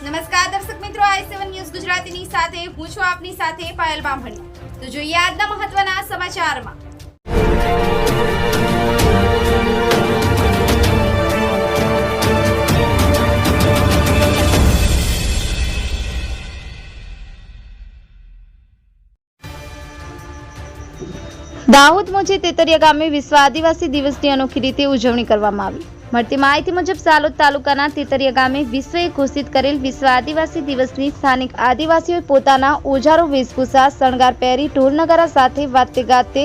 નમસ્કાર દર્શક મિત્રો, i7 ન્યૂઝ ગુજરાતીની સાથે હું છું આપની સાથે પાયલ બામણી। તો જોઈએ આજના મહત્વના સમાચારમાં। દાહોદ મોજે તેતરિયા ગામે વિશ્વ આદિવાસી દિવસની અનોખી રીતે ઉજવણી કરવામાં આવી। મળતી માહિતી મુજબ સાલોદ તાલુકાના તેતરિયા ગામે વિશ્વએ ઘોષિત કરેલ વિશ્વ આદિવાસી દિવસની સ્થાનિક આદિવાસીઓએ પોતાના ઓજારો વેશભૂષા શણગાર પહેરી ઢોલ નગારા સાથે વાતે ગાતે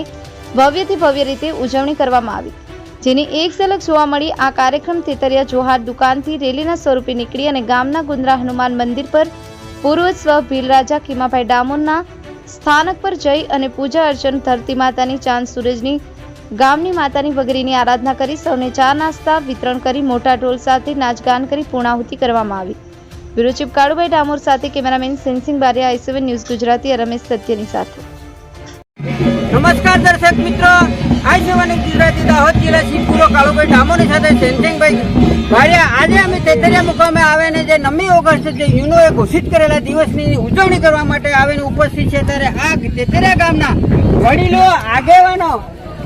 ભવ્યથી ભવ્ય રીતે ઉજવણી કરવામાં આવી, જેની એક ઝલક જોવા મળી। આ કાર્યક્રમ તેતરિયા જોહાર દુકાનથી રેલીના સ્વરૂપે નીકળી અને ગામના ગુંદરા હનુમાન મંદિર પર પૂર્વજ સ્વ ભીલરાજા ખીમાભાઈ ડામોરના સ્થાનક પર જઈ અને પૂજા અર્ચન ધરતી માતાની ચાંદ સૂરજની ગામની માતાની વગેરેની આરાધના કરી સૌને ચા નાસ્તા વિતરણ કરી મોટા ઢોલ સાથે નાચગાન કરી પૂર્ણાહુતિ કરવામાં આવી। બ્યુરો ચીફ કાળુભાઈ ડામોર સાથે cameraman sensing Bariya, i7 news Gujarati Ramesh સત્યની સાથે। નમસ્કાર દર્શક મિત્રો, i7 ન્યૂઝ ગુજરાતી દાહોદ જિલ્લા શિવપુરો કાળુભાઈ ડામોરની સાથે સેન્સિંગભાઈ બારિયા। આજે અમે તેતરિયા મુકામે આવીને જે 9મી ઓગસ્ટ જે યુનોએ ઘોષિત કરેલા દિવસની ઉજવણી કરવા માટે આવીને ઉપસ્થિત છે, ત્યારે આ તેતરિયા ગામના વડીલો, આગેવાનો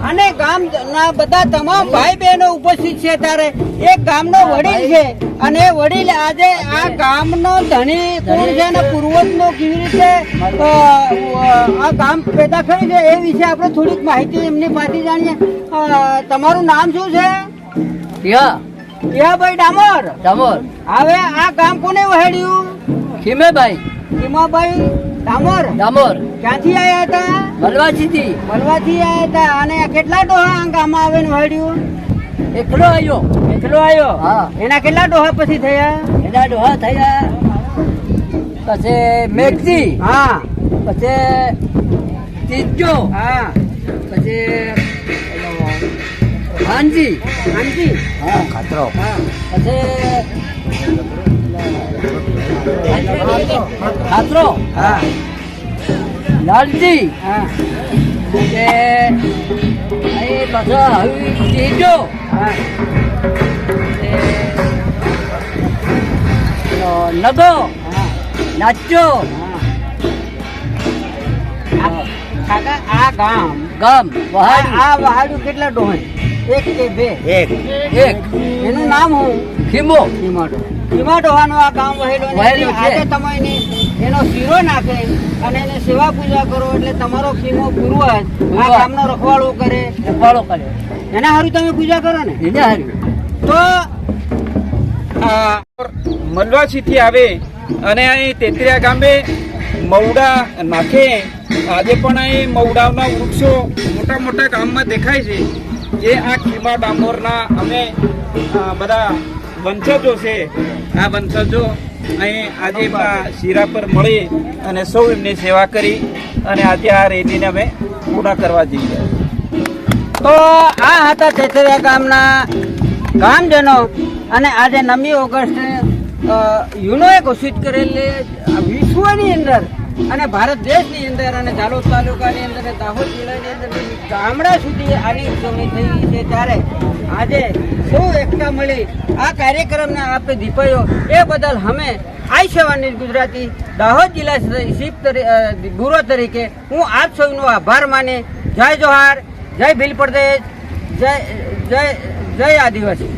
અને ગામના બધા તમામ ભાઈ બહેનો ઉપસ્થિત છે। ત્યારે એક ગામનો વડીલ છે અને વડીલ આજે આ ગામનો ધણી કોણ છે અને પૂર્વજનો કેવી રીતે આ ગામ પેદા કર્યું છે એ વિશે આપણે થોડીક માહિતી એમની પાસેથી જાણીએ। તમારું નામ શું છે? પિયાભાઈ ડામોર। હવે આ ગામ કોને વહેડ્યું? ખીમાભાઈ ડામોર। ક્યાંથી આવ્યા હતા? મલવાથી આવ્યા હતા। અને કેટલા ડોહા આ ગામમાં આવીને વહેડ્યું? એકલો આવ્યો। એના કેટલા ડોહા પછી થયા? એના ડોહા થયા પછી મેઘજી, પછી તીજો, પછી હાંજી, ખાતરો, લાલજી, તીજો, નગો, નાચો। આ ગામ વહાડ્યું કેટલા ડોહે? એક કે બે? એક। એનું નામ હું ખીમા ડોહાનો આ ગામ વહેલો છે। આજે તમે એનો શીરો નાખે અને એને સેવા પૂજા કરો એટલે તમારો ખીમો પૂર્વજ આ ગામનો રખવાળો કરે। એના હારું તમે પૂજા કરો ને? એના હારું તો મલવાસીથી આવે અને અહીં તેતરિયા ગામે મવડા નાખે। આજે પણ અહીં મવડાના વૃક્ષો મોટા મોટા ગામમાં દેખાય છે, જે આ ખીમા ડામોરના અમે બધા વંશજો છે। આ વંશજો અહીં આજે શીરા પર મળી અને સૌ એમની સેવા કરી અને આજે આ રેલીને અમે પૂરા કરવા જઈએ। તો આ હતા તેતરિયા ગામના ગામજનો અને આજે 9મી ઓગસ્ટ યુનોએ ઘોષિત કરેલી વિશ્વની અંદર અને ભારત દેશની અંદર અને ઝાલોદ તાલુકાની અંદર અને દાહોદ જિલ્લાની અંદર ગામડા સુધી આની ઉજવણી થઈ છે। ત્યારે આજે સૌ એકતા મળી આ કાર્યક્રમને આપણે દીપાયો એ બદલ અમે i7 ન્યૂઝ ગુજરાતી દાહોદ જિલ્લા બ્યુરો તરીકે હું આપ સૌનો આભાર માને। જય જોહાર, જય ભીલ પ્રદેશ, જય આદિવાસી।